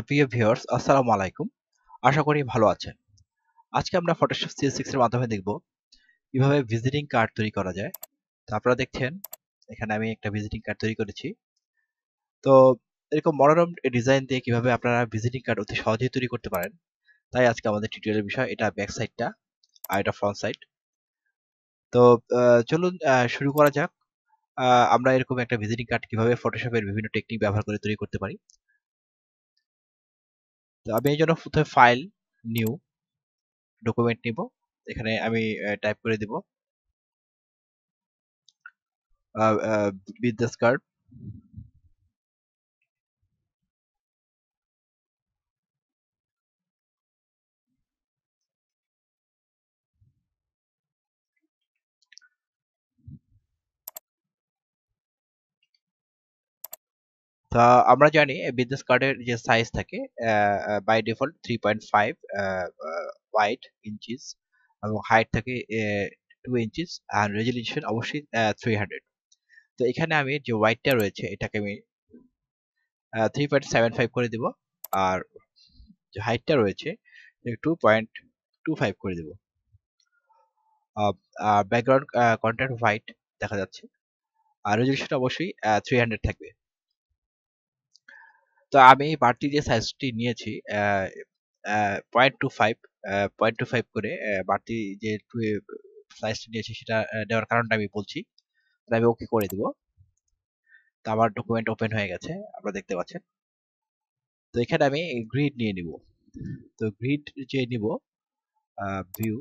প্রিয় ভিউয়ার্স, আসসালামু আলাইকুম। আশা করি ভালো আছেন। আজকে আমরা ফটোশপ CS6 এর মাধ্যমে দেখব কিভাবে ভিজিটিং কার্ড তৈরি করা যায়। তো আপনারা দেখছেন এখানে আমি একটা ভিজিটিং কার্ড তৈরি করেছি। তো এরকম মনোরম ডিজাইন দিয়ে কিভাবে আপনারা ভিজিটিং কার্ড অতি সহজেই তৈরি করতে পারেন, তাই আজকে আমাদের টিউটোরিয়ালের বিষয়। এটা ব্যাক সাইডটা আর এটা ফ্রন্ট সাইড। তো চলুন শুরু করা যাক। আমরা এরকম একটা ভিজিটিং কার্ড কিভাবে ফটোশপের বিভিন্ন টেকনিক ব্যবহার করে তৈরি করতে পারি। তো আমি এই জন্য প্রথমে ফাইল, নিউ, ডকুমেন্ট নিব। এখানে আমি টাইপ করে দিব বিজনেস কার্ড। তা আমরা জানি বিজনেস কার্ডের যে সাইজ থাকে বাই ডিফল্ট 3.5 ওয়াইড ইঞ্চিস এবং হাইট থাকে 2 ইঞ্চিস আর রেজলিউশন অবশ্যই 300। তো এখানে আমি যে ওয়াইডটা রয়েছে এটাকে আমি 3.75 করে দিব, আর যে হাইটটা রয়েছে 2.25 করে দিব। ব্যাকগ্রাউন্ড কন্টেন্ট হোয়াইট দেখা যাচ্ছে, আর রেজলিউশন অবশ্যই 300 থাকবে। তো আমি বাড়তি যে সাইজটি নিয়েছি 0.25 0.25 করে বাড়তি যে সাইজটি নিয়েছি সেটা নেওয়ার কারণটা আমি বলছি। তাহলে আমি ওকে করে দিব। তো আমার ডকুমেন্ট ওপেন হয়ে গেছে, আপনারা দেখতে পাচ্ছেন। তো এখানে আমি গ্রিড নিয়ে নিব। তো গ্রিড যে নিব, ভিউ,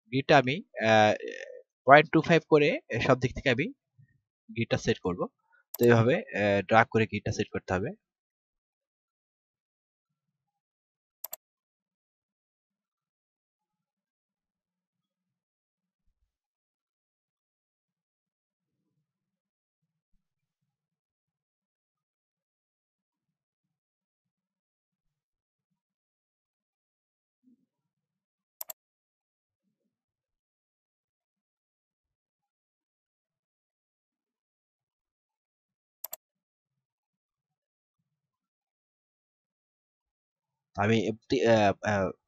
গ্রিডটা আমি 0.25 করে সব দিক থেকে আমি গ্রিডটা সেট করব। তো এইভাবে ড্রাগ করে গ্রিডটা সেট করতে হবে। আমি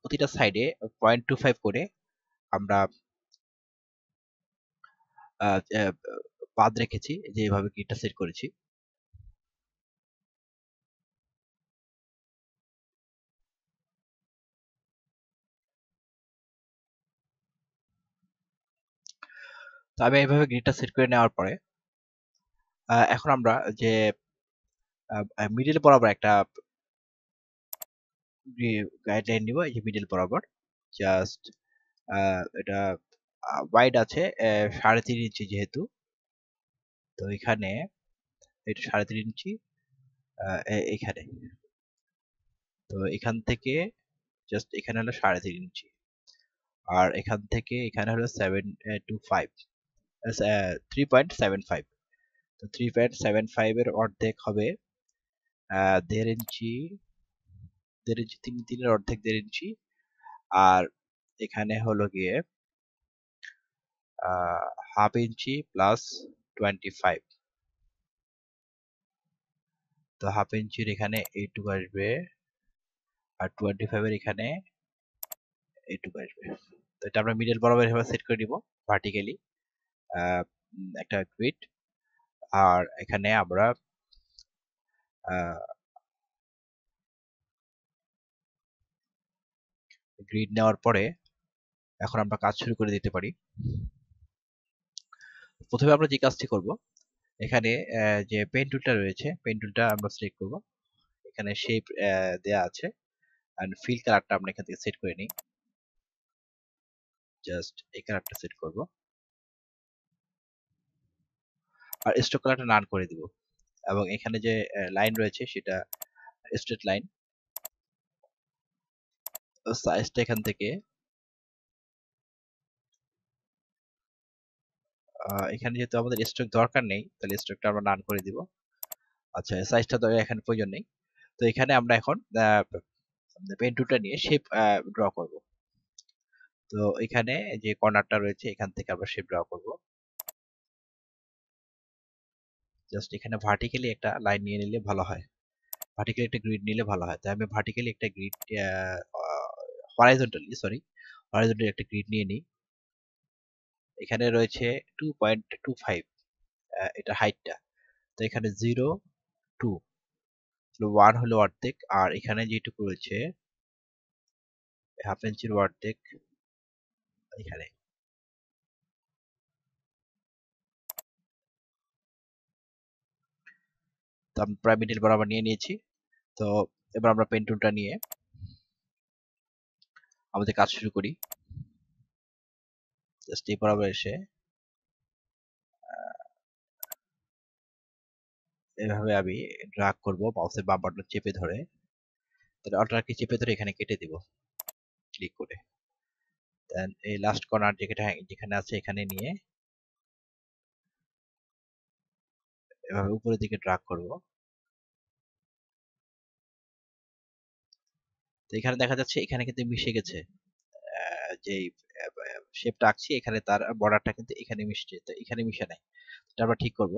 প্রতিটা সাইডে 0.25 করে আমরা বাদ রেখেছি, যে এভাবে গ্রিডটা সেট করেছি। তো আমি এইভাবে গ্রিডটা সেট করে নেওয়ার পরে এখন আমরা যে মিডল বরাবর একটা গাইডলাইন নিব। এই যে মিডল বরাবর জাস্ট এটা ওয়াইড আছে 3.5 ইঞ্চি যেহেতু, তো এখানে এটা 3.5 ইঞ্চি এখানে। তো এখান থেকে জাস্ট এখানে হলো 3.5 ইঞ্চি, আর এখান থেকে এখানে হলো 725 3.75। তো 3.75 এর অর্ধেক হবে 1.5 ইঞ্চি, 1.5 ইঞ্চি, 3 অর্ধেক 1.5 ইঞ্চি। আর এখানে হলো গিয়ে 1/2 ইঞ্চি প্লাস 25। তো 1/2 ইঞ্চির এখানে এইটুকু আসবে, আর 25 এর এখানে এইটুকু আসবে। তো এটা আমরা মিডল বরাবর এভাবে সেট করে দিব ভার্টিক্যালি একটা গ্রিড। আর এখানে আমরা গ্রিড নেওয়ার পরে এখন আমরা কাজ শুরু করে দিতে পারি। প্রথমে আমরা যে কাজটি করব, এখানে যে পেন টুলটা রয়েছে, পেন টুলটা আমরা সিলেক্ট করব। এখানে শেপ দেয়া আছে, এন্ড ফিল কালারটা আমরা এখান থেকে সেট করে নিই। জাস্ট এই কালারটা সেট করব, আর স্ট্রোক কালারটা নান করে দিব। এবং এখানে যে লাইন রয়েছে সেটা স্ট্রেট লাইন। সাইজটা এখান থেকে এখানে যেহেতু আমাদের স্ট্রোক দরকার নেই, তাহলে স্ট্রোকটা আমরা নান করে দিব। আচ্ছা, সাইজটা তো এখানে প্রয়োজন নেই। তো এখানে আমরা এখন পেন টুলটা নিয়ে শেপ ড্র করব। তো এখানে যে কর্নারটা রয়েছে এখান থেকে আমরা শেপ ড্র করব। জাস্ট এখানে ভার্টিক্যালি একটা লাইন নিয়ে নিলে ভালো হয়, ভার্টিক্যালি একটা গ্রিড নিলে ভালো হয়। তাই আমি ভার্টিক্যালি একটা গ্রিড, হরাইজন্টালি একটা গ্রিড নিয়ে নিই। এখানে রয়েছে 2.25 এটা হাইটটা। তো এখানে 0 2 1 হলো অর্ধেক, আর এখানে যেটুকু রয়েছে হাফ ইঞ্চির অর্ধেক এখানে। তো আমি প্রায় মিডল বরাবর নিয়ে নিয়েছি। তো এবার আমরা পেন টুলটা নিয়ে আমাদের কাজ শুরু করি। জাস্ট এই বরাবর এসে এভাবে আমি ড্রাগ করব মাউসের বাম বাটন চেপে ধরে, তাহলে অল্টার কি চেপে ধরে এখানে কেটে দিব ক্লিক করে। দেন এই লাস্ট কর্নার যেখানে আছে এখানে নিয়ে এভাবে উপরের দিকে ড্রাগ করব। তো এখানে দেখা যাচ্ছে এখানে কিন্তু মিশে গেছে, যে শেপটা আঁকছি এখানে তার বর্ডারটা কিন্তু এখানে মিশছে, তো এখানে মিশে নাই। এটা আমরা ঠিক করব।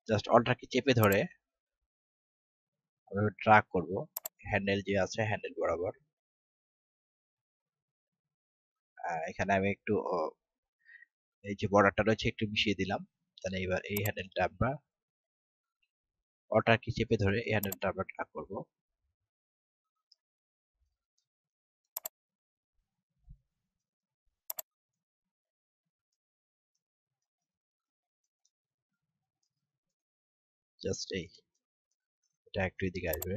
জাস্ট অল্টার কি চেপে ধরে আমি ড্রাগ করব হ্যান্ডেল যে আছে হ্যান্ডেল বরাবর। এখানে আমি একটু এই যে বর্ডারটা রয়েছে একটু মিশিয়ে দিলাম। তাহলে এবার এই হ্যান্ডেলটা আমরা অল্টার কি চেপে ধরে এই হ্যান্ডেলটা আমরা ড্রাগ করব। জাস্ট এটা একটু এদিকে আসবে।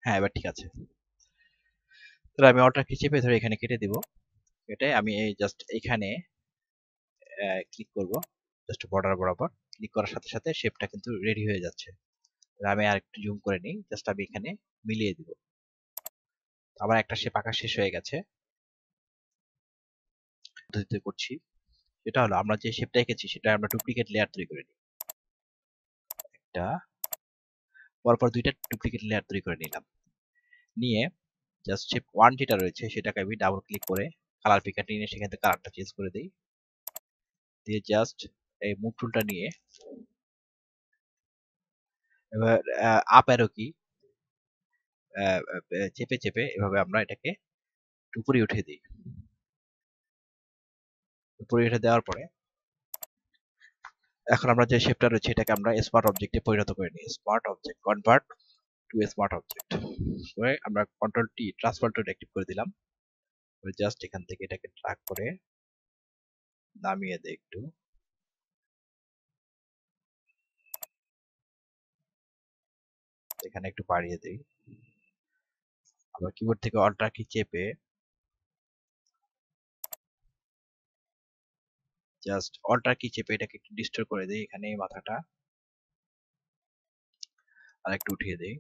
হ্যাঁ, এবার ঠিক আছে। তাহলে আমি অল্টার কি চেপে ধরে এখানে কেটে দিব। কেটে আমি এই জাস্ট এখানে ক্লিক করব, জাস্ট বর্ডার বরাবর ক্লিক করার সাথে সাথে শেপটা কিন্তু রেডি হয়ে যাচ্ছে। আমি আর একটু জুম করে নিই, জাস্ট আমি এখানে মিলিয়ে দিব। আমার একটা শেপ আঁকা শেষ হয়ে গেছে। পদ্ধতিতে করছি সেটা হলো আমরা যে শেপটা এঁকেছি সেটা আমরা ডুপ্লিকেট লেয়ার তৈরি করে নিই। একটা পরপর দুইটা ডুপ্লিকেট লেয়ার তৈরি করে নিলাম। নিয়ে জাস্ট শেপ 1 যেটা রয়েছে সেটাকে আমি ডাবল ক্লিক করে কালার পিকার নিয়ে সেখান থেকে কালারটা চেঞ্জ করে দিই। দিয়ে জাস্ট এই মুভ টুলটা নিয়ে এবার আপ অ্যারো কি চেপে চেপে এভাবে আমরা এটাকে উপরে উঠিয়ে দিই। উপরে উঠে দেওয়ার পরে এখন আমরা যে শেপটা রয়েছে এটাকে আমরা স্মার্ট অবজেক্টে পরিণত করে নিই। Smart object convert to smart object করে আমরা কন্ট্রোল টি ট্রান্সফার টুল অ্যাক্টিভ করে দিলাম। জাস্ট এখান থেকে এটাকে ড্র্যাগ করে নামিয়ে দেই একটু। এখানে একটু বাড়িয়ে দেই। আবার কিবোর্ড থেকে অল্টার কি চেপে জাস্ট অল্টার কি চেপে এটাকে একটু ডিস্টর করে দেই। এখানে এই মাথাটা আর একটু উঠিয়ে দেই।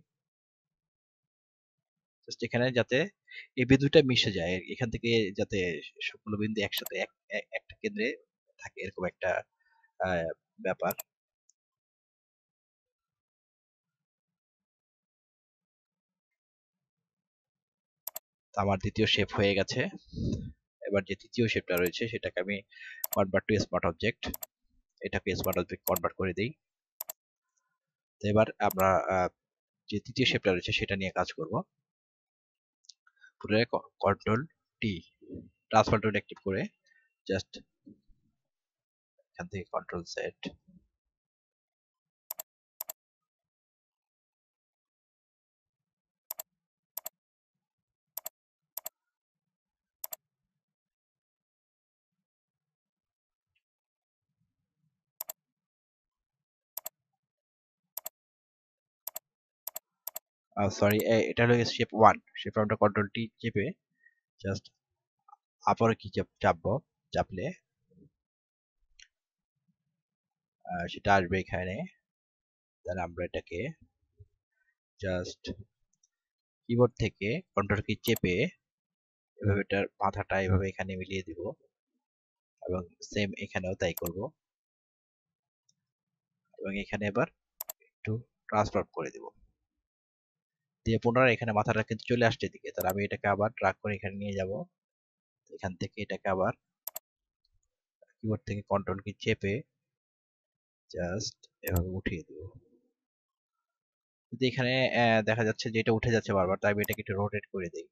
জাস্ট এখানে যাতে এই বিন্দুটা মিশে যায়, এখান থেকে যাতে সবগুলো বিন্দু একসাথে একটা কেন্দ্রে থাকে এরকম একটা ব্যাপার। আমার দ্বিতীয় শেপ হয়ে গেছে। এবার যে তৃতীয় শেপটা রয়েছে সেটাকে আমি কনভার্ট টু স্মার্ট অবজেক্ট, এটাকে স্মার্ট অবজেক্ট কনভার্ট করে দিই। তো এবার আমরা যে তৃতীয় শেপটা রয়েছে সেটা নিয়ে কাজ করব। পুরো কন্ট্রোল টি ট্রান্সফার টুল অ্যাক্টিভ করে জাস্ট এখান থেকে কন্ট্রোল সেট সরি, এটা হলো শেপ 1। শেপ আমরা কন্ট্রোল টি চেপে জাস্ট আপার কি চাপবো, চাপলে সেটা আসবে এখানে। তাহলে আমরা এটাকে জাস্ট কিবোর্ড থেকে কন্ট্রোল কি চেপে এভাবে এটার মাথাটা এভাবে এখানে মিলিয়ে দিব এবং সেম এখানেও তাই করব এবং এখানে এবার একটু ট্রান্সফার করে দিব। দিয়ে পুনরায় এখানে মাথাটা কিন্তু চলে আসছে এদিকে, তাহলে আমি এটাকে আবার ড্রাগ করে এখানে নিয়ে যাব। এখান থেকে এটাকে আবার কিবোর্ড থেকে কন্ট্রোল কি চেপে জাস্ট এভাবে উঠিয়ে দেব। যদি এখানে দেখা যাচ্ছে যে এটা উঠে যাচ্ছে বারবার, তাই আমি এটাকে একটু রোটেট করে দিই।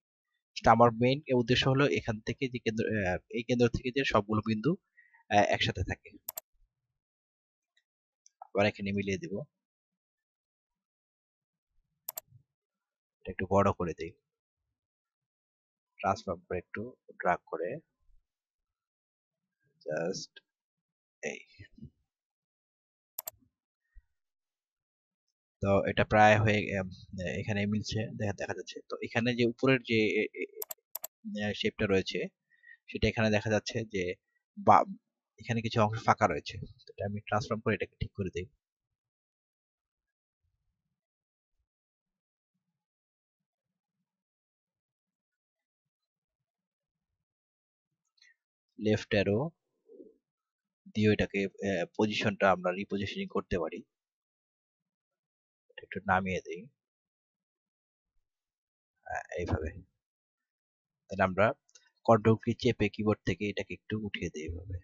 আমার মেইন উদ্দেশ্য হলো এখান থেকে যে কেন্দ্র, এই কেন্দ্র থেকে যে সবগুলো বিন্দু একসাথে থাকে। আবার এখানে মিলিয়ে দিব, এটা একটু বড় করে দিই, ট্রান্সফর্ম করে একটু ড্রাগ করে জাস্ট এই। তো এটা প্রায় হয়ে এখানে মিলছে, দেখা যাচ্ছে। তো এখানে যে উপরের যে শেপটা রয়েছে সেটা এখানে দেখা যাচ্ছে যে বা এখানে কিছু অংশ ফাঁকা রয়েছে। তো এটা আমি ট্রান্সফর্ম করে এটাকে ঠিক করে দিই। লেফট অ্যারো দিয়ে এটাকে পজিশনটা আমরা রিপজিশনিং করতে পারি। একটু নামিয়ে দিই এইভাবে। তাহলে আমরা কন্ট্রোল কি চেপে কিবোর্ড থেকে এটাকে একটু উঠিয়ে দিই এইভাবে।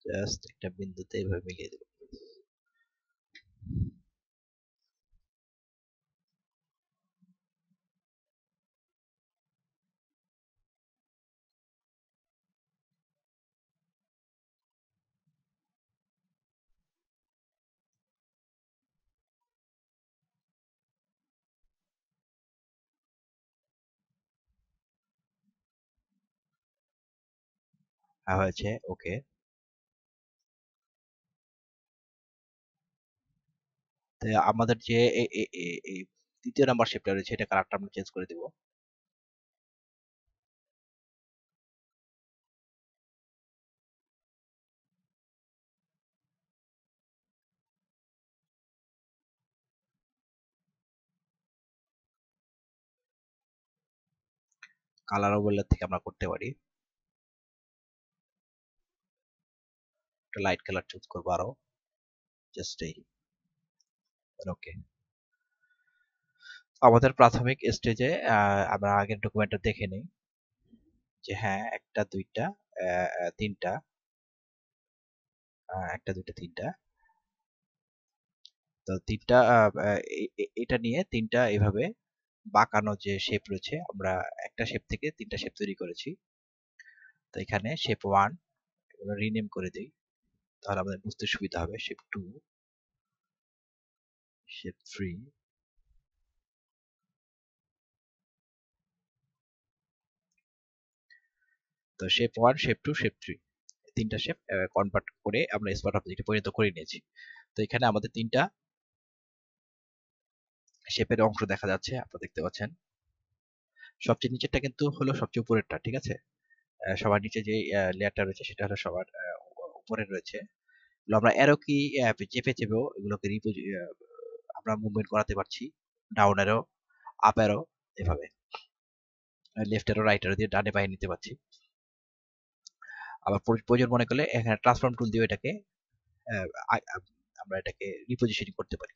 জাস্ট একটা বিন্দুতে এইভাবে মিলিয়ে দেব। হয়েছে, ওকে। তো আমাদের যে এই তৃতীয় নাম্বার শেপটা রয়েছে এটা কালারটা আমরা চেঞ্জ করে দিব। কালার ওভারলে থেকে আমরা করতে পারি, একটা লাইট কালার চুজ করবো আরো, জাস্ট এই। ওকে, আমাদের প্রাথমিক স্টেজে আমরা আগের ডকুমেন্টটা দেখে নিই যে হ্যাঁ একটা দুইটা তিনটা, একটা দুইটা তিনটা। তো তিনটা এটা নিয়ে তিনটা এইভাবে বাঁকানো যে শেপ রয়েছে, আমরা একটা শেপ থেকে তিনটা শেপ তৈরি করেছি। তো এখানে শেপ 1 এগুলো রিনেম করে দিই, তাহলে আমাদের বুঝতে সুবিধা হবে। শেপ 2, শেপ 3, তো শেপ 1, শেপ 2, শেপ 3 তিনটা শেপ কনভার্ট করে আমরা স্মার্ট অবজেক্টে পরিণত করে নিয়েছি। তো এখানে আমাদের তিনটা শেপের অংশ দেখা যাচ্ছে, আপনারা দেখতে পাচ্ছেন। সবচেয়ে নিচেরটা কিন্তু হলো সবচেয়ে উপরেরটা, ঠিক আছে? সবার নিচে যে লেয়ারটা রয়েছে সেটা হলো সবার উপরে রয়েছে। আমরা অ্যারো কি চেপে চেপেও এগুলোকে আমরা মুভমেন্ট করাতে পারছি। ডাউন অ্যারো, আপ অ্যারো, এভাবে লেফট অ্যারো, রাইট অ্যারো দিয়ে ডানে বাঁয়ে নিতে পারছি। আবার প্রয়োজন মনে করলে এখানে ট্রান্সফর্ম টুল দিয়ে এটাকে আমরা এটাকে রিপজিশনিং করতে পারি।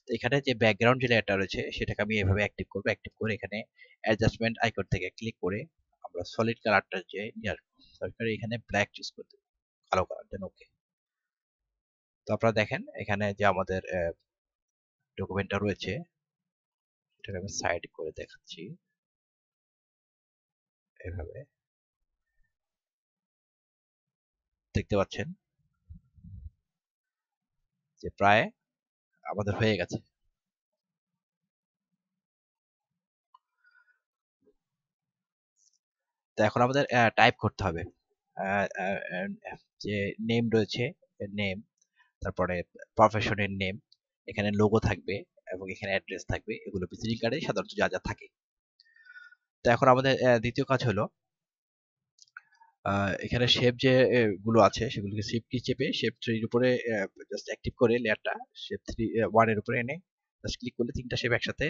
তো এখানে যে ব্যাকগ্রাউন্ড যে লেয়ারটা রয়েছে সেটাকে আমি এভাবে অ্যাক্টিভ করব। অ্যাক্টিভ করে এখানে অ্যাডজাস্টমেন্ট আইকন থেকে ক্লিক করে আমরা সলিড কালারটা যে নিয়ে আসবো। তারপরে এখানে ব্ল্যাক চুজ করে দেবো, কালো কালার, দেন ওকে। তো আপনারা দেখেন এখানে যে আমাদের ডকুমেন্টটা রয়েছে সেটাকে আমি সাইড করে দেখাচ্ছি এভাবে, দেখতে পাচ্ছেন যে প্রায় আমাদের হয়ে গেছে। তো এখন আমাদের টাইপ করতে হবে। আহ, আহ, আহ, যে নেম রয়েছে, নেম, তারপরে প্রফেশনের নেম, এখানে লোগো থাকবে এবং এখানে অ্যাড্রেস থাকবে। এগুলো ভিজিটিং কার্ডে সাধারণত যা যা থাকে। তো এখন আমাদের দ্বিতীয় কাজ হলো এখানে শেপ যে গুলো আছে সেগুলোকে শিফট কি চেপে শেপ 3 এর উপরে জাস্ট অ্যাক্টিভ করে লেয়ারটা শেপ 3 1 এর উপরে এনে জাস্ট ক্লিক করলে তিনটা শেপ একসাথে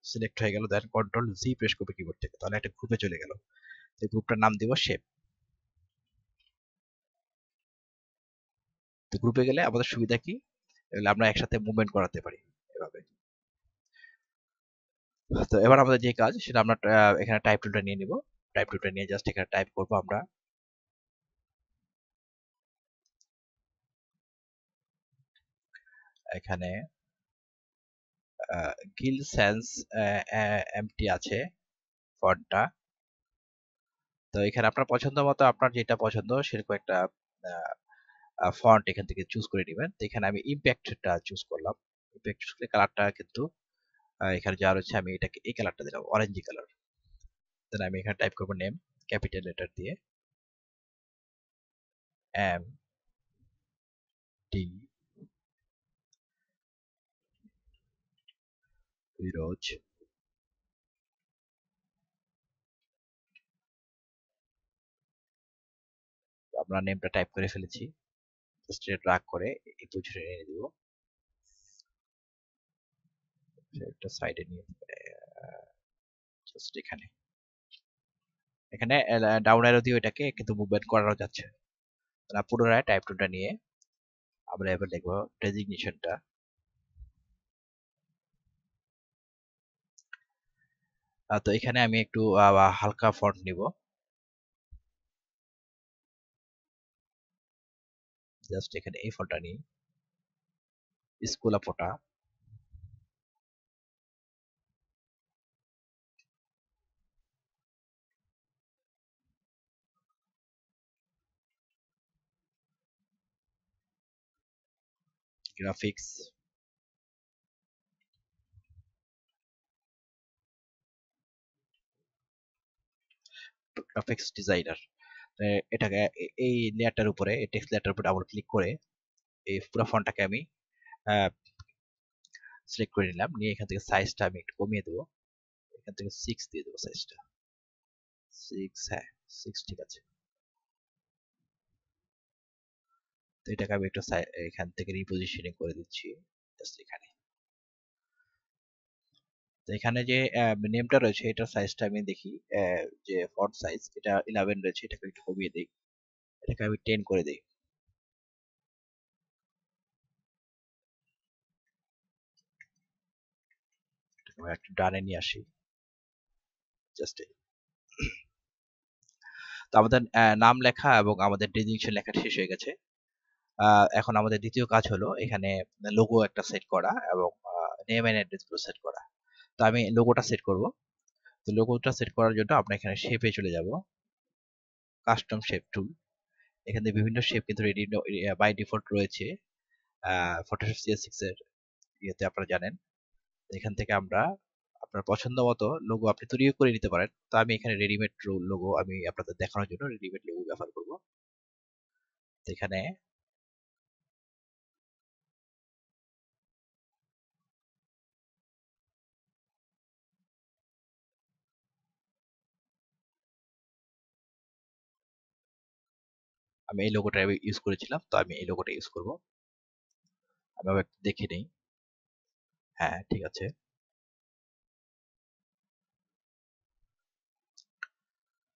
সিলেক্ট হয়ে গেল। দেন কন্ট্রোল জি প্রেস করবে কিবোর্ড থেকে, তাহলে একটা গ্রুপে চলে গেল। এই গ্রুপটার নাম দিব শেপ। তো গ্রুপে গেলে আমাদের সুবিধা কি, এগুলো আমরা একসাথে মুভমেন্ট করাতে পারি এভাবে। তো এবার আমাদের যে কাজ সেটা আমরা এখানে টাইপ টুলটা নিয়ে নিব। টাইপ টুলটা নিয়ে জাস্ট এখানে টাইপ করব আমরা এখানে গিল সেন্স এমটি আছে ফন্টটা। তো এখানে আপনার পছন্দ মতো আপনার যেটা পছন্দ সেরকম একটা ফন্ট এখান থেকে চুজ করে নেবেন। তো এখানে আমি ইম্প্যাক্টটা চুজ করলাম। ইম্প্যাক্ট চুজ করে কালারটা কিন্তু এখানে যা রয়েছে আমি এটাকে এই কালারটা দিলাম, অরেঞ্জি কালার। দেন আমি এখানে টাইপ করব নেম ক্যাপিটাল লেটার দিয়ে এম টি ফিরোজ। আমরা নেমটা টাইপ করে ফেলেছি, জাস্ট এটা ড্র্যাগ করে এই পজিশনে এনে দিব, একটা সাইডে নিয়ে জাস্ট এখানে এখানে ডাউন অ্যারো দিয়ে এটাকে কিন্তু মুভমেন্ট করানো যাচ্ছে না। পুনরায় টাইপ টুলটা নিয়ে আমরা এবার দেখব ডেজিগনেশনটা। তো এখানে আমি একটু হালকা ফন্ট নিব, জাস্ট এখানে এই ফন্টটা নিই, স্কুলা ফোটা। Graphics, graphics designer. এটাকে এই লেয়ারটার উপরে, এই টেক্সট লেয়ারটার উপরে ডাবল ক্লিক করে এই পুরো ফন্টটাকে আমি সিলেক্ট করে নিলাম। নিয়ে এখান থেকে সাইজটা আমি একটু কমিয়ে দেবো, এখান থেকে 6 দিয়ে দেবো সাইজটা, 6, হ্যাঁ 6 ঠিক আছে। তো এটাকে আমি একটু এখান থেকে রিপোজিশনিং করে দিচ্ছি জাস্ট এখানে। তো এখানে যে নেমটা রয়েছে এটার সাইজটা আমি দেখি, যে ফন্ট সাইজ এটা 11 রয়েছে, এটাকে একটু কমিয়ে দিই, এটাকে আমি 10 করে দিই। আমি একটু ডানে নিয়ে আসি জাস্ট। তো আমাদের নাম লেখা এবং আমাদের ডেজিগনেশন লেখা শেষ হয়ে গেছে। এখন আমাদের দ্বিতীয় কাজ হলো এখানে লোগো একটা সেট করা এবং নেম এন্ড অ্যাড্রেস গুলো সেট করা। তো আমি লোগোটা সেট করব। তো লোগোটা সেট করার জন্য আমরা এখানে শেপে চলে যাব, কাস্টম শেপ টুল। এখানে বিভিন্ন শেপ কিন্তু রেডি বাই ডিফল্ট রয়েছে ফটোশপ CS6 এর ইয়েতে, আপনারা জানেন। এখান থেকে আমরা আপনার পছন্দ মতো লোগো আপনি তৈরি করে নিতে পারেন। তো আমি এখানে রেডিমেড লোগো আমি আপনাদের দেখানোর জন্য রেডিমেড লোগো ব্যবহার করব। তো এখানে আমি এই লোগোটা ইউজ করেছিলাম, তো আমি এই লোগোটা ইউজ করব। আমি আবার একটু দেখে নেই, হ্যাঁ ঠিক আছে।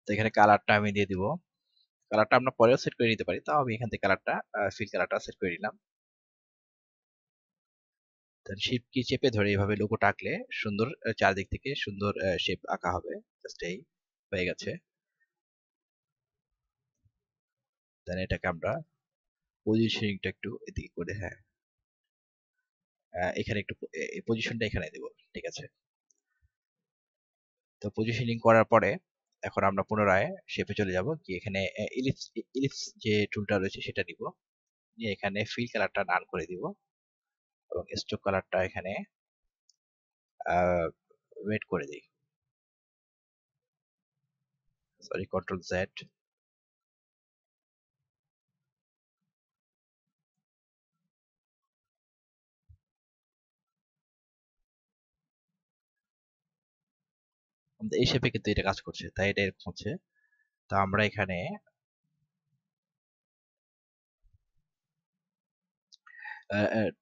তো এখানে কালারটা আমি দিয়ে দিব, কালারটা আমরা পরেও সেট করে নিতে পারি, তাও আমি এখান থেকে কালারটা ফিল কালারটা সেট করে নিলাম। দেন শিপ কি চেপে ধরে এইভাবে লোগোটা আঁকলে সুন্দর চারদিক থেকে সুন্দর শেপ আঁকা হবে। জাস্ট এই হয়ে গেছে। দেন এটাকে আমরা পজিশনিংটা একটু এদিকে করে, হ্যাঁ এখানে একটু এই পজিশনটা এখানে দেব, ঠিক আছে। তো পজিশনিং করার পরে এখন আমরা পুনরায় শেপে চলে যাব, কি এখানে ইলিপস, ইলিপস যে টুলটা রয়েছে সেটা নিব, নিয়ে এখানে ফিল কালারটা নান করে দিব এবং স্ট্রোক কালারটা এখানে ওয়েট করে দিই, সরি কন্ট্রোল জেড। এই শেপে কিন্তু এটা কাজ করছে, তাই এটা এরকম হচ্ছে। তো আমরা এখানে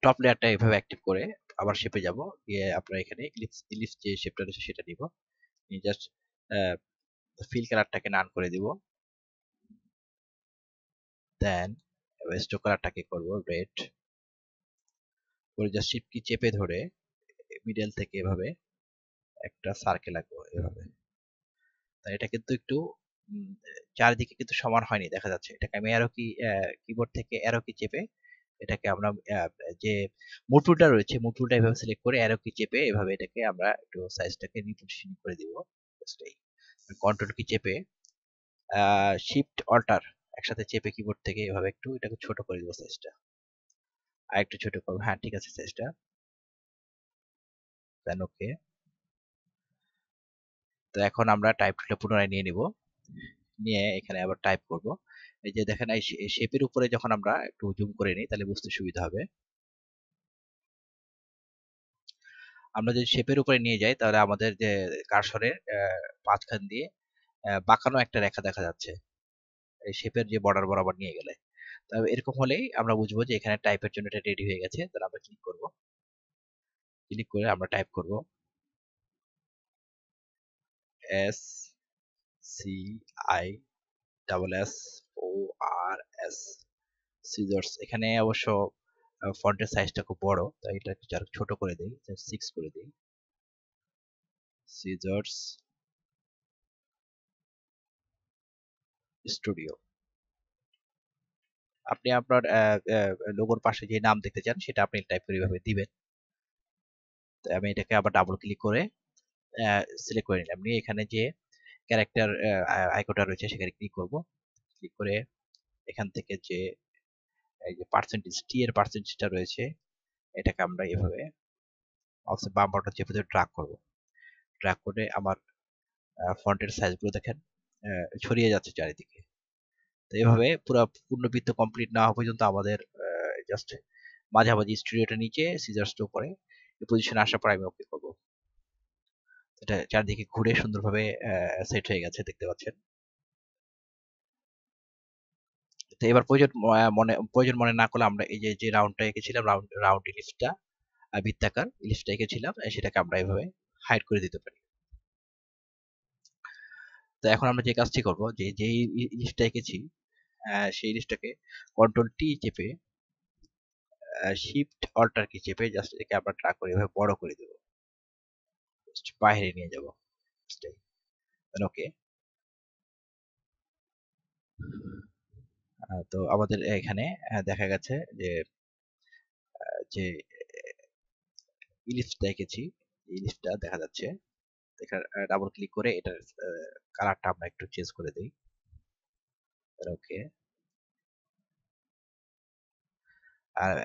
টপ লেয়ারটা এভাবে অ্যাক্টিভ করে আবার শেপে যাব, গিয়ে আপনারা এখানে ইলিপস, ইলিপস যে শেপটা রয়েছে সেটা নিব, নিয়ে জাস্ট ফিল কালারটাকে নান করে দিব। দেন স্ট্রোক কালারটাকে করব রেড করে, জাস্ট শিফট কি চেপে ধরে মিডল থেকে এভাবে একটা সার্কেল আঁকবো এভাবে। তো এটা কিন্তু একটু উম, চারিদিকে কিন্তু সমান হয়নি দেখা যাচ্ছে। এটাকে আমি অ্যারো কি কিবোর্ড থেকে অ্যারো কি চেপে এটাকে আমরা যে মুভ টুলটা রয়েছে মুভ টুলটা এভাবে সিলেক্ট করে অ্যারো কি চেপে এভাবে এটাকে আমরা একটু সাইজটাকে রিপোজিশন করে দিব। জাস্ট এই কন্ট্রোল কি চেপে শিফট অল্টার একসাথে চেপে কিবোর্ড থেকে এভাবে একটু এটাকে ছোট করে দিব সাইজটা। আর একটু ছোট করবো, হ্যাঁ ঠিক আছে সাইজটা। দেন ওকে। তো এখন আমরা টাইপ টুলটা পুনরায় নিয়ে নিব, নিয়ে এখানে আবার টাইপ করব। এই যে দেখেন এই শেপের উপরে যখন আমরা একটু জুম করে নিই তাহলে বুঝতে সুবিধা হবে। আমরা যদি শেপের উপরে নিয়ে যাই তাহলে আমাদের যে কার্সরের মাঝখান দিয়ে বাঁকানো একটা রেখা দেখা যাচ্ছে এই শেপের যে বর্ডার বরাবর নিয়ে গেলে। তবে এরকম হলেই আমরা বুঝবো যে এখানে টাইপের জন্য এটা রেডি হয়ে গেছে। তাহলে আমরা ক্লিক করব, ক্লিক করে আমরা টাইপ করব S C I double S O R S scissors. এখানে অবশ্য ফন্টের সাইজটা খুব বড়, তাই এটা একটু আর ছোট করে দেই, 6 করে দেই। Scissors studio. আপনি আপনার লোগোর পাশে যে নাম দেখতে চান সেটা আপনি টাইপ করে এভাবে দিবেন। তো আমি এটাকে আবার ডাবল ক্লিক করে সিলেক্ট করে নিলাম, নিয়ে এখানে যে ক্যারেক্টার আইকনটা রয়েছে সেখানে ক্লিক করব। ক্লিক করে এখান থেকে যে এই যে পার্সেন্টেজ টি এর পার্সেন্টেজটা রয়েছে এটাকে আমরা এভাবে মাউসের বাম বাটন চেপে ধরে ড্র্যাগ করব। ড্র্যাগ করে আমার ফন্টের সাইজগুলো দেখেন ছড়িয়ে যাচ্ছে চারিদিকে। তো এভাবে পুরো পূর্ণবৃত্ত কমপ্লিট না হওয়া পর্যন্ত আমাদের জাস্ট মাঝামাঝি স্টুডিওটা নিচে সিজার্সটা উপরে এই পজিশনে আসার পর আমি ওকে করবো। এটা চারদিকে ঘুরে সুন্দরভাবে সেট হয়ে গেছে দেখতে পাচ্ছেন। তো এবার প্রয়োজন মনে না করলে আমরা এই যে যে রাউন্ডটা এঁকেছিলাম রাউন্ড রাউন্ড ইলিপসটা বৃত্তাকার ইলিপসটা এঁকেছিলাম সেটাকে আমরা এইভাবে হাইড করে দিতে পারি। তো এখন আমরা যে কাজটি করব যে যেই ইলিপসটা এঁকেছি সেই ইলিপসটাকে কন্ট্রোল টি চেপে শিফট অল্টার কি চেপে জাস্ট এটাকে আমরা ট্র্যাক করে এভাবে বড় করে দেবো, বাইরে নিয়ে যাব। ওকে। তো আমাদের এখানে দেখা গেছে যে যে ইলিপসটা এঁকেছি ইলিপসটা দেখা যাচ্ছে। এখানে ডাবল ক্লিক করে এটার কালারটা আমরা একটু চেঞ্জ করে দেই। ওকে।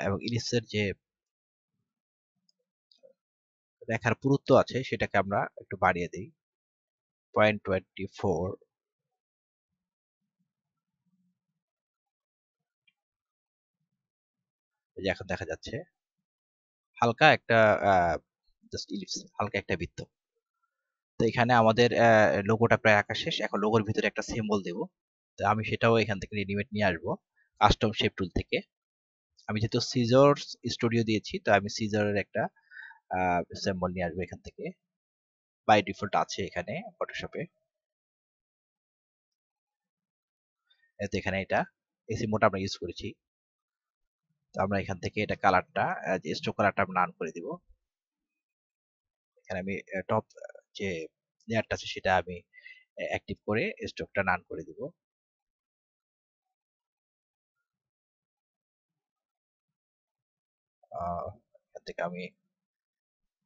এবং ইলিপসের যে রেখার পুরুত্ব আছে সেটাকে আমরা একটু বাড়িয়ে দিই 0.24। এই যে এখন দেখা যাচ্ছে হালকা একটা জাস্ট ইলিপস, হালকা একটা বৃত্ত। তো এখানে আমাদের লোগোটা প্রায় আঁকা শেষ। এখন লোগোর ভিতরে একটা সিম্বল দেব। তো আমি সেটাও এখান থেকে রেডিমেড নিয়ে আসবো কাস্টম শেপ টুল থেকে। আমি যেহেতু সিজার্স স্টুডিও দিয়েছি তো আমি সিজারের একটা সিম্বল নিয়ে আসবো এখান থেকে, বাই ডিফল্ট আছে এখানে ফটোশপে। তো এখানে এটা এই সিম্বলটা আমরা ইউজ করেছি। তো আমরা এখান থেকে এটা কালারটা যে স্ট্রোক কালারটা আমরা নান করে দিব। এখানে আমি টপ যে লেয়ারটা আছে সেটা আমি অ্যাক্টিভ করে স্ট্রোকটা নান করে দিব। এখান থেকে আমি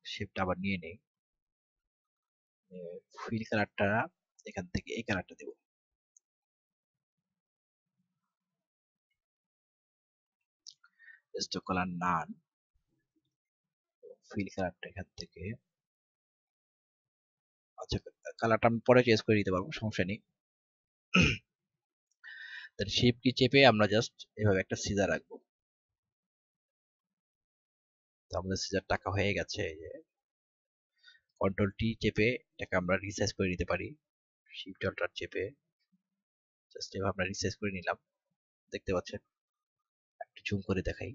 শেপটা আবার নিয়ে নেই, ফিল কালারটা এখান থেকে এই কালারটা দেব। স্ট্রোক কালার নান, ফিল কালারটা এখান থেকে, আচ্ছা কালারটা আমি পরে চেঞ্জ করে দিতে পারবো, সমস্যা নেই। তাহলে শেপ কি চেপে আমরা জাস্ট এভাবে একটা সিজার রাখবো। তো আমাদের সিজার টাকা হয়ে গেছে। এই যে কন্ট্রোল টি চেপে এটাকে আমরা রিসাইজ করে নিতে পারি, শিফট অল্টার চেপে জাস্ট এভাবে আমরা রিসাইজ করে নিলাম। দেখতে পাচ্ছেন, একটু জুম করে দেখাই।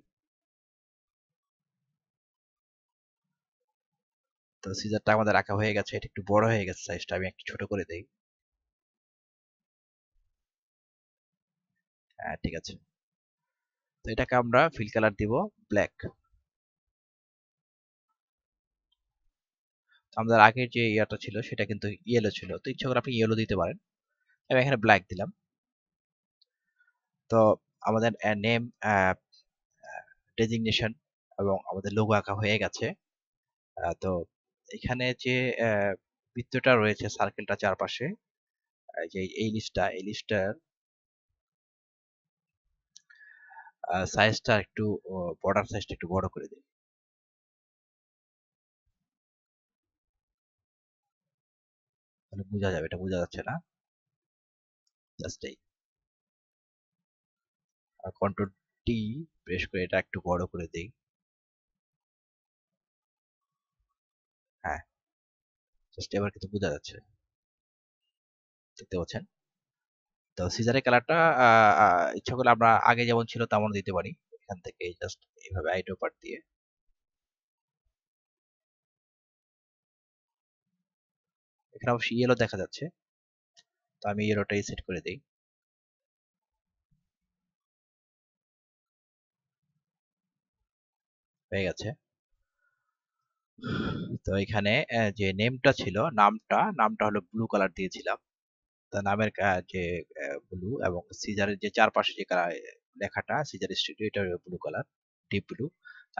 তো সিজারটা আমাদের রাখা হয়ে গেছে, এটা একটু বড় হয়ে গেছে সাইজটা, আমি একটু ছোট করে দেই। হ্যাঁ ঠিক আছে। তো এটাকে আমরা ফিল কালার দিব ব্ল্যাক। আমাদের আগের যে ইয়াটা ছিল সেটা কিন্তু ইয়েলো ছিল, তো ইচ্ছা করে আপনি ইয়েলো দিতে পারেন। আমি এখানে ব্ল্যাক দিলাম। তো আমাদের নেম, ডেজিগনেশন এবং আমাদের লোগো আঁকা হয়ে গেছে। তো এখানে যে বৃত্তটা রয়েছে সার্কেলটা চারপাশে, যে এই লিস্টটার সাইজটা একটু, বর্ডার সাইজটা একটু বড় করে দিই। তাহলে বোঝা যাবে, এটা বোঝা যাচ্ছে না, জাস্ট এই কন্ট্রোল টি প্রেস করে এটা একটু বড় করে দিই। হ্যাঁ, জাস্ট এবার কিন্তু বোঝা যাচ্ছে, দেখতে পাচ্ছেন। তো সিজারের কালারটা ইচ্ছা করলে আমরা আগে যেমন ছিল তেমন দিতে পারি। এখান থেকে জাস্ট এইভাবে আইডো পার্ট দিয়ে এখানে অবশ্যই ইয়েলো দেখা যাচ্ছে, তো আমি ইয়েলোটাই সেট করে দিই। হয়ে গেছে। তো এখানে যে নেমটা ছিল, নামটা হলো ব্লু কালার দিয়েছিলাম। তা নামের যে ব্লু এবং সিজারের যে চারপাশে যে লেখাটা সিজার স্টুডিও, এটা ব্লু কালার, ডিপ ব্লু।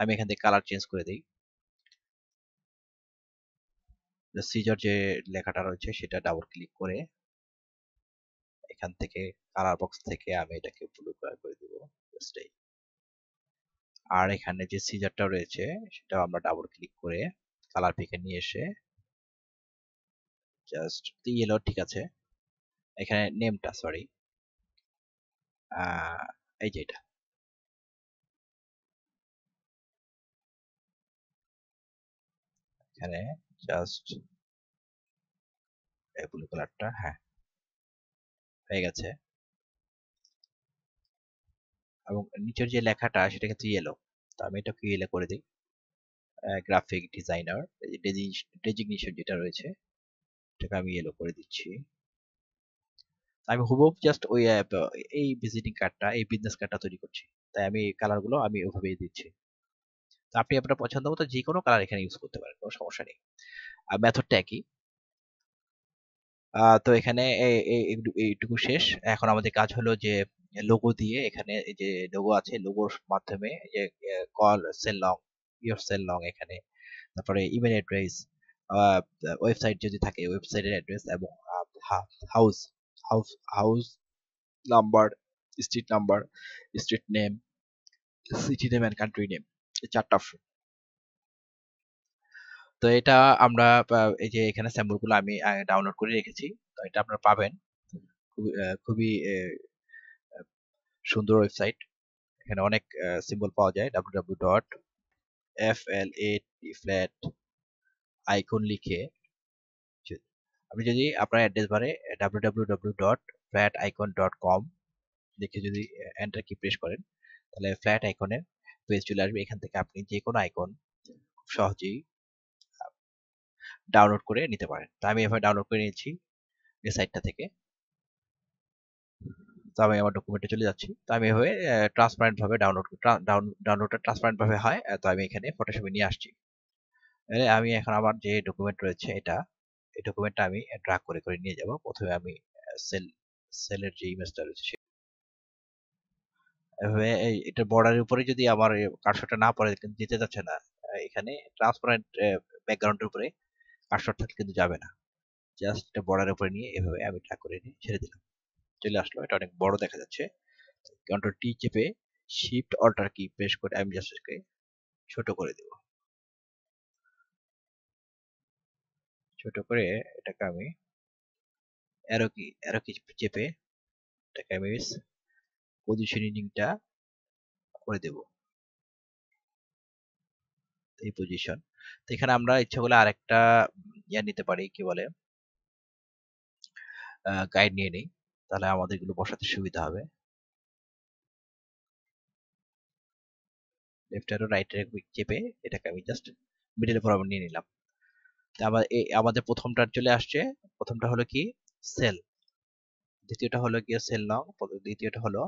আমি এখান থেকে কালার চেঞ্জ করে দিই। সিজার যে লেখাটা রয়েছে সেটা ডাবল ক্লিক করে এখান থেকে কালার বক্স থেকে আমি এটাকে ব্লু কালার করে দিব। আর এখানে যে সিজারটা রয়েছে সেটাও আমরা ডাবল ক্লিক করে কালার পিকে নিয়ে এসে জাস্ট ইয়েলো, ঠিক আছে। এখানে নেমটা, সরি, এই যে এটা, এখানে জাস্ট ব্লু কালারটা, হ্যাঁ, হয়ে গেছে। এবং নিচের যে লেখাটা সেটা কিন্তু ইয়েলো, তো আমি এটাকে ইয়েলো করে দিই। গ্রাফিক ডিজাইনার ডেজিগনেশন যেটা রয়েছে এটাকে আমি ইয়েলো করে দিচ্ছি। আমি হুবহু জাস্ট ওই এই ভিজিটিং কার্ডটা, এই বিজনেস কার্ডটা তৈরি করছি, তাই আমি কালারগুলো আমি ওইভাবেই দিচ্ছি। তো আপনি আপনার পছন্দ মতো যে কোনো কালার এখানে ইউজ করতে পারেন, কোনো সমস্যা নেই। আর মেথডটা একই। তো এখানে এইটুকু শেষ। এখন আমাদের কাজ হলো যে লোগো দিয়ে, এখানে এই যে লোগো আছে, লোগোর মাধ্যমে যে call cell long, your cell long, এখানে তারপরে ইমেল অ্যাড্রেস, ওয়েবসাইট যদি থাকে ওয়েবসাইটের অ্যাড্রেস, এবং house house house number, street number, street name, city name and country name, এই চারটা অপশন। তো এটা আমরা এই যে এখানে স্যাম্পল গুলো আমি ডাউনলোড করে রেখেছি, তো এটা আপনারা পাবেন। খুবই সুন্দর ওয়েবসাইট। এখানে অনেক সিম্বল পাওয়া যায়, www.flat লিখে আপনি যদি আপনার অ্যাড্রেস বারে www.flaticon.com লিখে যদি এন্টার কি প্রেস করেন, তাহলে ফ্ল্যাট আইকনের পেজ চলে আসবে। এখান থেকে আপনি যে কোনো আইকন খুব সহজেই ডাউনলোড করে নিতে পারেন। তো আমি এভাবে ডাউনলোড করে নিয়েছি এই সাইটটা থেকে। তো আমি আমার ডকুমেন্টে চলে যাচ্ছি। তো আমি এভাবে ট্রান্সপারেন্ট ভাবে ডাউনলোডটা ট্রান্সপারেন্ট ভাবে হয়। তো আমি এখানে ফটোশপে নিয়ে আসছি। আমি এখন আমার যে ডকুমেন্ট রয়েছে এটা, এই ডকুমেন্টটা আমি ড্রাগ করে করে নিয়ে যাব। প্রথমে আমি সেল সেলের যে ইমেজটা রয়েছে এভাবে এটা বর্ডারের উপরে যদি আমার কার্সরটা না পড়ে কিন্তু যেতে যাচ্ছে না। এখানে ট্রান্সপারেন্ট ব্যাকগ্রাউন্ডের উপরে কার্সর থাকলে কিন্তু যাবে না। জাস্ট এটা বর্ডারের উপরে নিয়ে এভাবে আমি ট্র্যাক করে নিয়ে ছেড়ে দিলাম, চলে আসলো। এটা অনেক বড় দেখা যাচ্ছে। কন্ট্রোল টি চেপে শিফট অল্টার কি প্রেস করে আমি জাস্ট এটাকে ছোট করে দেব। ছোট করে এটাকে আমি অ্যারো কি চেপে এটাকে আমি পজিশনিংটা করে দেব, এই পজিশন। তো এখানে আমরা ইচ্ছা করলে আরেকটা ইয়া নিতে পারি, কি বলে, গাইড নিয়ে নেই, তাহলে আমাদের এগুলো বসাতে সুবিধা হবে। লেফট অ্যারো রাইট অ্যারো চেপে এটাকে আমি জাস্ট মিডলে বরাবর নিয়ে নিলাম। তো আবার আমাদের প্রথমটা চলে আসছে। প্রথমটা হলো কি সেল, দ্বিতীয়টা হলো গিয়ে সেল নং, দ্বিতীয়টা হলো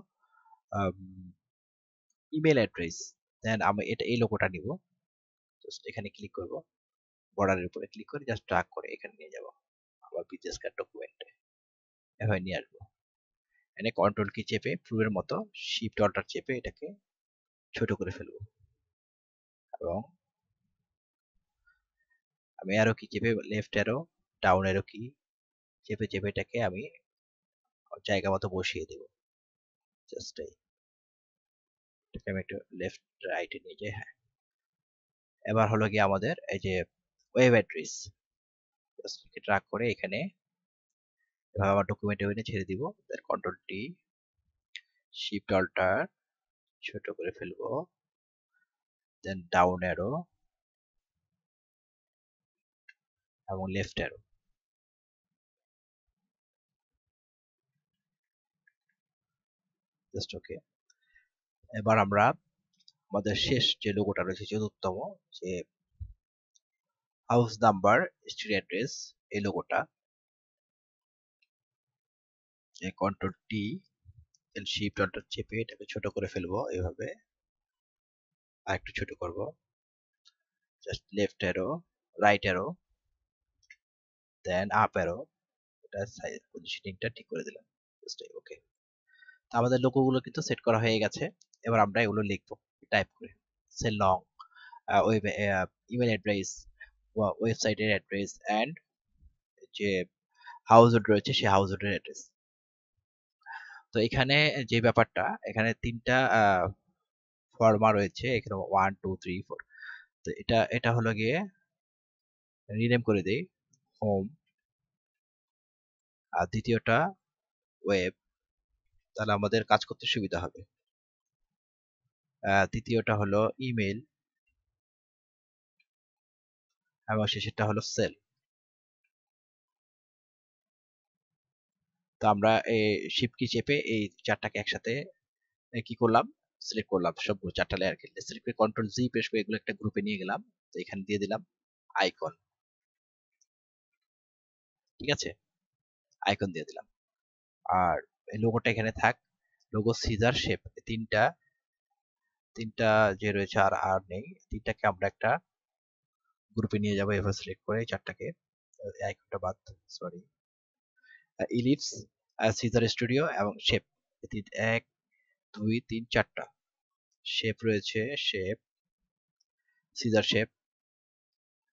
ইমেল অ্যাড্রেস, দেন আমি এটা এই লোগোটা নিব, জাস্ট এখানে ক্লিক করব, বর্ডারের উপরে ক্লিক করে জাস্ট ড্র্যাগ করে এখানে নিয়ে যাব, আবার বিজনেস কার্ড ডকুমেন্টে এভাবে নিয়ে আসবো। এনে কন্ট্রোল কি চেপে পূর্বের মতো শিফট অল্টার চেপে এটাকে ছোট করে ফেলবো, এবং আমি অ্যারো কি চেপে লেফট অ্যারো ডাউন অ্যারো কি চেপে চেপে এটাকে আমি জায়গা মতো বসিয়ে দেব। জাস্ট এটাকে আমি একটু লেফট রাইটে নিয়ে যাই। হ্যাঁ, এবার হলো গিয়ে আমাদের এই যে ওয়েব অ্যাড্রেস, জাস্ট ড্র্যাগ করে এখানে এভাবে আমার ডকুমেন্টে এনে ছেড়ে দিব, দেন কন্ট্রোল টি শিফট অল্টার ছোট করে ফেলবো, দেন ডাউন অ্যারো এবং লেফট অ্যারো, জাস্ট ওকে। এবার আমরা আমাদের শেষ যে লোগোটা রয়েছে চতুর্থতম, যে হাউস নাম্বার স্ট্রিট অ্যাড্রেস, এই লোগোটা কন্ট্রোল টি দেন শিফট অল্টার চেপে এটাকে ছোট করে ফেলবো এভাবে, আর একটু ছোট করব, just left arrow right arrow then up arrow, এটা সাইজ পজিশনিংটা ঠিক করে দিলাম, জাস্ট ওকে। তো আমাদের লোগোগুলো কিন্তু সেট করা হয়ে গেছে। এবার আমরা এগুলো লিখবো টাইপ করে, cell long, web email address, ওয়েবসাইটের অ্যাড্রেস অ্যান্ড যে হাউস হোল্ড রয়েছে সেই হাউস হোল্ডের অ্যাড্রেস। তো এখানে যে ব্যাপারটা, এখানে তিনটা ফর্মা রয়েছে, এখানে 1 2 3 4। তো এটা এটা হলো গিয়ে রিনেম করে দেই হোম, আর দ্বিতীয়টা ওয়েব, তাহলে আমাদের কাজ করতে সুবিধা হবে। তৃতীয়টা হলো ইমেল, এবং শেষেরটা হলো সেল। তো আমরা এই শিফট কি চেপে এই চারটাকে একসাথে কি করলাম, সিলেক্ট করলাম সবগুলো চারটা লেয়ার কে সিলেক্ট করে কন্ট্রোল জি প্রেস করে এগুলো একটা গ্রুপে নিয়ে গেলাম। তো এখানে দিয়ে দিলাম আইকন, ঠিক আছে, আইকন দিয়ে দিলাম। আর এই লোগোটা এখানে থাক, লোগো সিজার শেপ তিনটা তিনটা যে রয়েছে আর আর নেই, তিনটাকে আমরা একটা গ্রুপে নিয়ে যাবো এভাবে সিলেক্ট করে চারটাকে, আইকনটা বাদ, সরি, ইলিপস, সিজার স্টুডিও এবং শেপ, এক দুই তিন চারটা শেপ রয়েছে, শেপ সিজার শেপ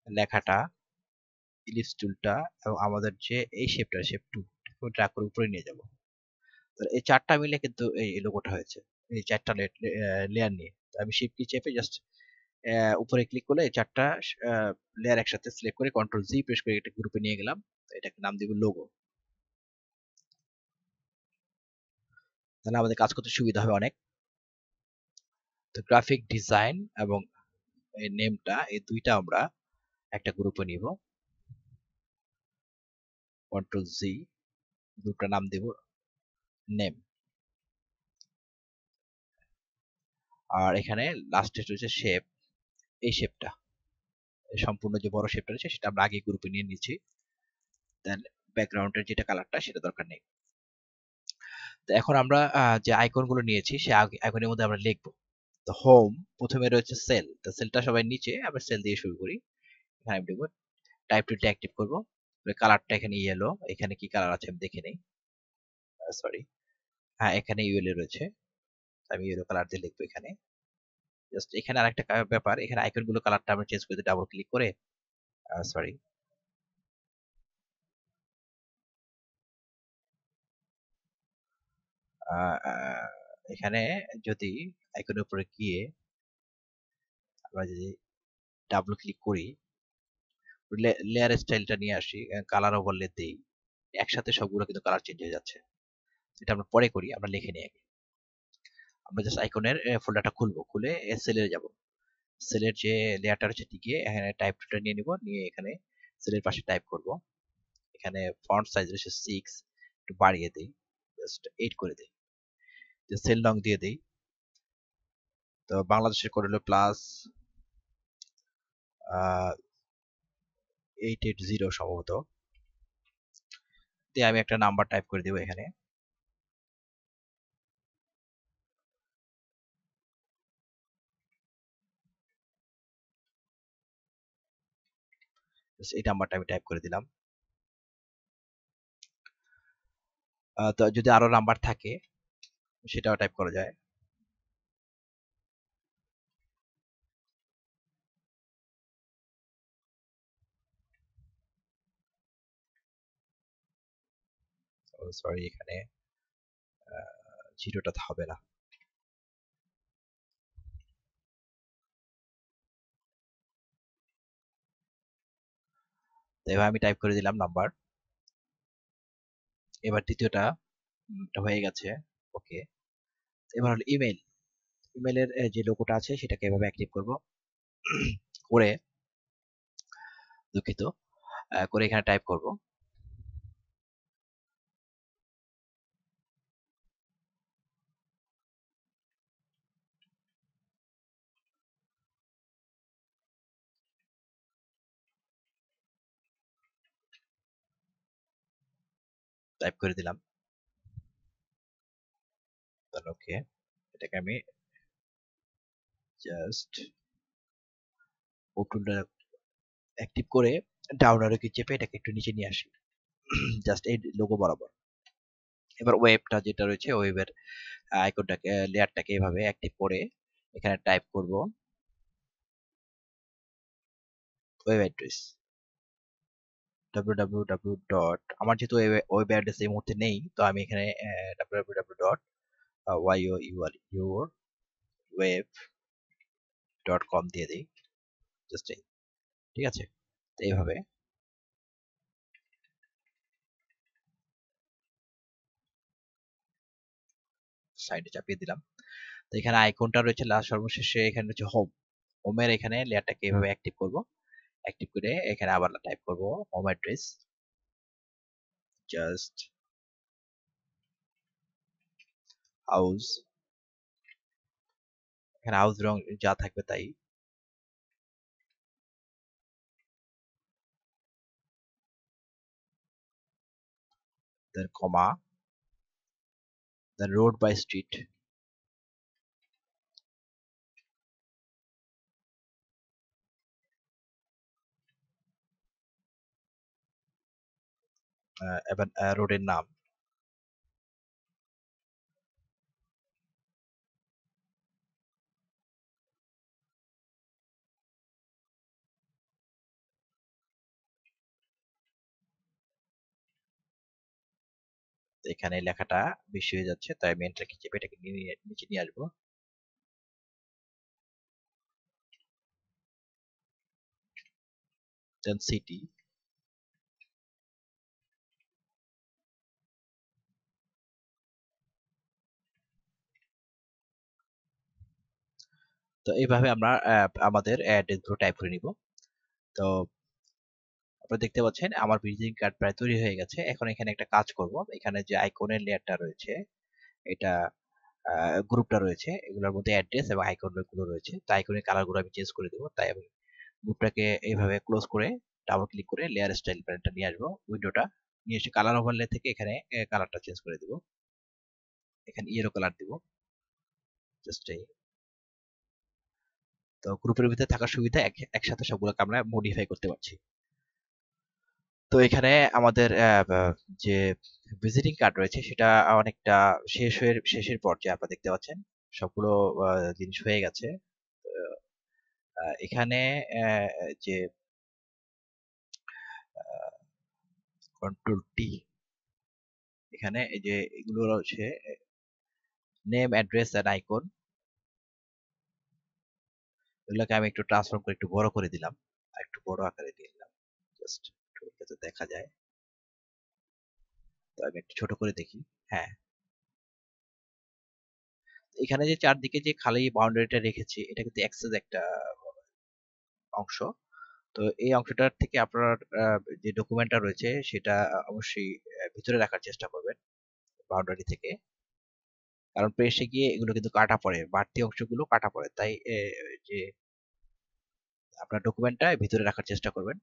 লেখাটা ইলিপস টুলটা এবং আমাদের যে এই শেপটা শেপ টু ড্র্যাগ করে উপরে নিয়ে যাব। তো এই চারটা মিলে কিন্তু এই লোগোটা হয়েছে, এই চারটা লেয়ার নিয়ে। তো আমি শিফট কি চেপে জাস্ট উপরে ক্লিক করলে এই চারটা লেয়ার একসাথে সিলেক্ট করে কন্ট্রোল জি প্রেস করে এটা গ্রুপে নিয়ে গেলাম। এটাকে নাম দিব লোগো, তাহলে আমাদের কাজ করতে সুবিধা হবে অনেক। তো গ্রাফিক ডিজাইন এবং এই নেমটা এই দুইটা আমরা একটা গ্রুপে নিব, কন্ট্রোল জি, গ্রুপটা নাম দেব নেম। আর এখানে লাস্টে রয়েছে শেপ, এই শেপটা সম্পূর্ণ যে বড় শেপটা রয়েছে সেটা আমরা আগে গ্রুপে নিয়ে নিচ্ছি, দেন ব্যাকগ্রাউন্ডের যেটা কালারটা সেটা দরকার নেই। তো এখন আমরা যে আইকন গুলো নিয়েছি সেই আইকনের মধ্যে আমরা লিখবো। তো হোম প্রথমে রয়েছে সেল, তো সেলটা সবাই নিচে, আমরা সেল দিয়ে শুরু করি। এখানে আমি লিখবো টাইপ টুলটা অ্যাক্টিভ করবো, কালারটা এখানে ইয়েলো, এখানে কি কালার আছে আমি দেখে নেই, সরি, হ্যাঁ এখানে ইয়েলো রয়েছে, আমি ইয়েলো কালার দিয়ে লিখবো এখানে। জাস্ট এখানে আরেকটা ব্যাপার, এখানে আইকন গুলো কালারটা আমরা চেঞ্জ করে দিই ডাবল ক্লিক করে, সরি, এখানে যদি আইকনের উপরে গিয়ে আমরা যদি ডাবল ক্লিক করি, লেয়ার স্টাইলটা নিয়ে আসি, কালার ওভারলে দেই, একসাথে সবগুলো কিন্তু কালার চেঞ্জ হয়ে যাচ্ছে। এটা আমরা পরে করি, আমরা লিখে নিই আগে। আমরা জাস্ট আইকনের ফোল্ডারটা খুলবো, খুলে সেলে যাব, সেলের যে লেয়ারটা রয়েছে টিকে এখানে টাইপ টুলটা নিয়ে নিব, নিয়ে এখানে সেলের পাশে টাইপ করব। এখানে ফন্ট সাইজ রয়েছে 6, একটু বাড়িয়ে দেই, জাস্ট 8 করে দেই, যে সেল লং দিয়ে দেই। তো বাংলাদেশের কোড হলো প্লাস 880 সম্ভবত, দিয়ে আমি একটা নাম্বার টাইপ করে দেবো এখানে। এই নাম্বারটা আমি টাইপ করে দিলাম। তো যদি আরো নাম্বার থাকে সেটাও টাইপ করা যায়। সরি, এখানে জিরোটা হবে না। তো এবার আমি টাইপ করে দিলাম নাম্বার। এবার দ্বিতীয়টা হয়ে গেছে। ওকে, এবার হলো ইমেল। ইমেলের যে লোগোটা আছে সেটাকে এভাবে অ্যাক্টিভ করব করে, দুঃখিত, করে এখানে টাইপ করব। টাইপ করে দিলাম। ওকে, এটাকে আমি জাস্ট টুলটা অ্যাক্টিভ করে ডাউন আরো কি চেপে এটাকে একটু নিচে নিয়ে আসি, জাস্ট এই লোগো বরাবর। এবার ওয়েবটা যেটা রয়েছে ওয়েবের আইকনটাকে লেয়ারটাকে এভাবে অ্যাক্টিভ করে এখানে টাইপ করব ওয়েব অ্যাড্রেস www ডট, আমার যেহেতু ওয়েব অ্যাড্রেস এই মুহূর্তে নেই, তো আমি এখানে www ডট yourweb.com দিয়ে দিই, জাস্ট এই। ঠিক আছে, তো এইভাবে সাইডে চাপিয়ে দিলাম। তো এখানে আইকনটা রয়েছে লাস্ট সর্বশেষে, এখানে হচ্ছে হোম। হোমের এখানে লেয়ারটাকে এভাবে অ্যাক্টিভ করব, অ্যাক্টিভ করে এখানে আবার টাইপ করব হোম অ্যাড্রেস, জাস্ট হাউস। এখানে হাউস রং যা থাকবে তাই, দেন কমা, দেন রোড বাই স্ট্রিট, এবং রোডের নাম। এখানে লেখাটা বেশি হয়ে যাচ্ছে, তাই আমি এন্টার কি চেপে এটাকে নিচে নিয়ে আসবো। দেন সিটি, তো এইভাবে আমরা আমাদের অ্যাড্রেস গুলো টাইপ করে নিব। তো আপনারা দেখতে পাচ্ছেন আমার ভিজিটিং কার্ড প্রায় তৈরি হয়ে গেছে। এখন এখানে একটা কাজ করব, এখানে যে আইকনের লেয়ারটা রয়েছে, এটা গ্রুপটা রয়েছে, এগুলোর মধ্যে অ্যাড্রেস এবং আইকন গুলো রয়েছে, তো আইকনের কালার গুলো আমি চেঞ্জ করে দেবো। তাই আমি গ্রুপটাকে এইভাবে ক্লোজ করে ডাবল ক্লিক করে লেয়ার স্টাইল প্যানেলটা নিয়ে আসবো, উইন্ডোটা নিয়ে এসে কালার ওভারলে থেকে এখানে কালারটা চেঞ্জ করে দেবো, এখানে ইয়েলো কালার দিব, জাস্ট এই। তো গ্রুপের ভিতরে থাকার সুবিধা, একসাথে সবগুলোকে আমরা মডিফাই করতে পারছি। তো এখানে আমাদের যে ভিজিটিং কার্ড রয়েছে সেটা অনেকটা শেষের পর্যায়ে আপনারা দেখতে পাচ্ছেন সবগুলো জিনিস হয়ে গেছে। এখানে যে কন্ট্রোল টি, এখানে এই যে এগুলো রয়েছে নেম, অ্যাড্রেস এন্ড আইকন, এগুলোকে আমি একটু ট্রান্সফর্ম করে একটু বড় করে দিলাম, আর একটু বড় আকারে দিয়ে দিলাম, জাস্ট যাতে দেখা যায়। তো আমি একটু ছোট করে দেখি। হ্যাঁ, এখানে যে চারদিকে যে খালি বাউন্ডারিটা রেখেছি এটা কিন্তু অ্যাক্সেস একটা অংশ। তো এই অংশটার থেকে আপনার যে ডকুমেন্টটা রয়েছে সেটা অবশ্যই ভিতরে রাখার চেষ্টা করবেন বাউন্ডারি থেকে, কারণ প্রেসে গিয়ে এগুলো কিন্তু কাটা পড়ে, বাড়তি অংশগুলো কাটা পড়ে, তাই যে আপনার ডকুমেন্টটা ভিতরে রাখার চেষ্টা করবেন,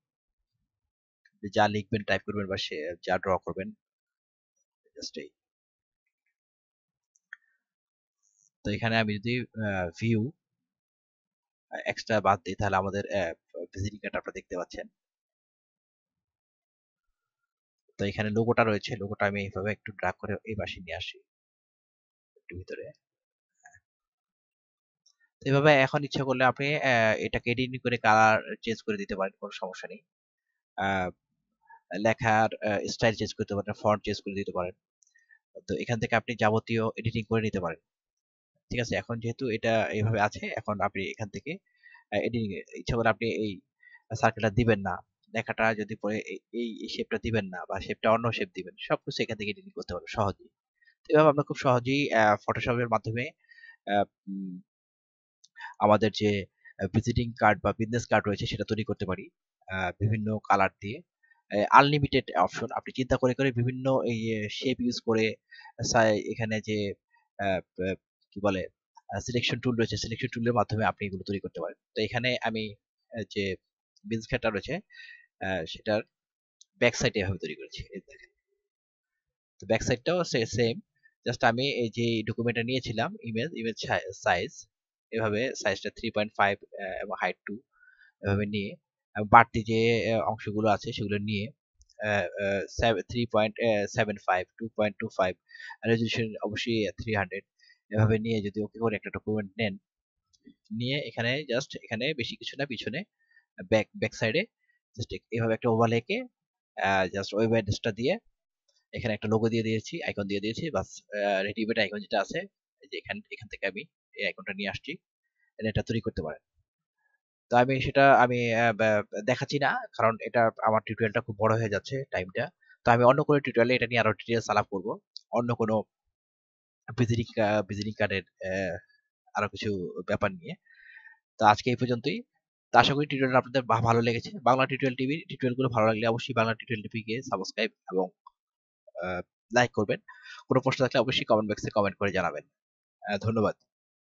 যা লিখবেন টাইপ করবেন বা সে যা ড্র করবেন, জাস্ট এই। তো এখানে আমি যদি ভিউ এক্সট্রা বাদ দিই তাহলে আমাদের ভিজিটিং কার্ড আপনারা দেখতে পাচ্ছেন। তো এখানে লোগোটা রয়েছে, লোগোটা আমি এইভাবে একটু ড্র্যাগ করে এই পাশে নিয়ে আসি একটু ভিতরে। তো এভাবে এখন ইচ্ছা করলে আপনি এটাকে এডিটিং করে কালার চেঞ্জ করে দিতে পারেন, কোনো সমস্যা নেই। আহ, লেখার স্টাইল চেঞ্জ করতে পারেন, ফন্ট চেঞ্জ করে দিতে পারেন। তো এখান থেকে আপনি যাবতীয় এডিটিং করে নিতে পারেন। ঠিক আছে, এখন যেহেতু এটা এইভাবে আছে, এখন আপনি এখান থেকে এডিটিং ইচ্ছা করে আপনি এই সার্কেলটা দিবেন না, লেখাটা যদি পরে এই শেপটা দিবেন না, বা শেপটা অন্য শেপ দিবেন, সবকিছু এখান থেকে এডিটিং করতে পারবেন সহজেই। তো এভাবে আমরা খুব সহজেই ফটোশপের মাধ্যমে আহ, উম, আমাদের যে ভিজিটিং কার্ড বা বিজনেস কার্ড রয়েছে সেটা তৈরি করতে পারি বিভিন্ন কালার দিয়ে। আনলিমিটেড অপশন, আপনি চিন্তা করে করে বিভিন্ন এই শেপ ইউজ করে এখানে যে আহ, আহ, কি বলে সিলেকশন টুল রয়েছে, সিলেকশন টুলের মাধ্যমে আপনি এগুলো তৈরি করতে পারেন। তো এখানে আমি যে বিজনেস কার্ডটা রয়েছে সেটার ব্যাক সাইডে এভাবে তৈরি করেছি, এই দেখেন। তো ব্যাক সাইডটাও সেম, জাস্ট আমি এই যে ডকুমেন্টটা নিয়েছিলাম, ইমেজ ইমেজ সাইজ, এভাবে সাইজটা 3.5 এবং হাইট 2 এভাবে নিয়ে বাড়তি যে অংশগুলো আছে সেগুলো নিয়ে 3.75 2.25 রেজলিউশন অবশ্যই 300 এভাবে নিয়ে যদি ওকে করে একটা ডকুমেন্ট নেন, নিয়ে এখানে জাস্ট এখানে বেশি কিছু না, পিছনে ব্যাক সাইডে জাস্ট এভাবে একটা ওভারলেকে জাস্ট ওয়েব অ্যাড্রেসটা দিয়ে এখানে একটা লোগো দিয়ে দিয়েছি, আইকন দিয়ে দিয়েছি, বাস রেডিমেড আইকন যেটা আছে, এই যে এখান থেকে আমি এই আইকনটা নিয়ে আসছি, এটা তৈরি করতে পারেন। তো আমি সেটা আমি দেখাচ্ছি না, কারণ এটা আমার টিউটোরিয়ালটা খুব বড় হয়ে যাচ্ছে টাইমটা। তো আমি অন্য কোনো টিউটোরিয়ালে এটা নিয়ে আরো ডিটেইলস আলাপ করব, অন্য কোনো ভিজিটিং কার্ডের আরো কিছু ব্যাপার নিয়ে। তো আজকে এই পর্যন্তই। তো আশা করি টিউটোরিয়াল আপনাদের ভালো লেগেছে। বাংলা টিউটোরিয়াল টিভির টিউটোরিয়ালগুলো ভালো লাগলে অবশ্যই বাংলা টিউটোরিয়াল টিভিকে সাবস্ক্রাইব এবং লাইক করবেন। কোনো প্রশ্ন থাকলে অবশ্যই কমেন্ট বক্সে কমেন্ট করে জানাবেন। ধন্যবাদ।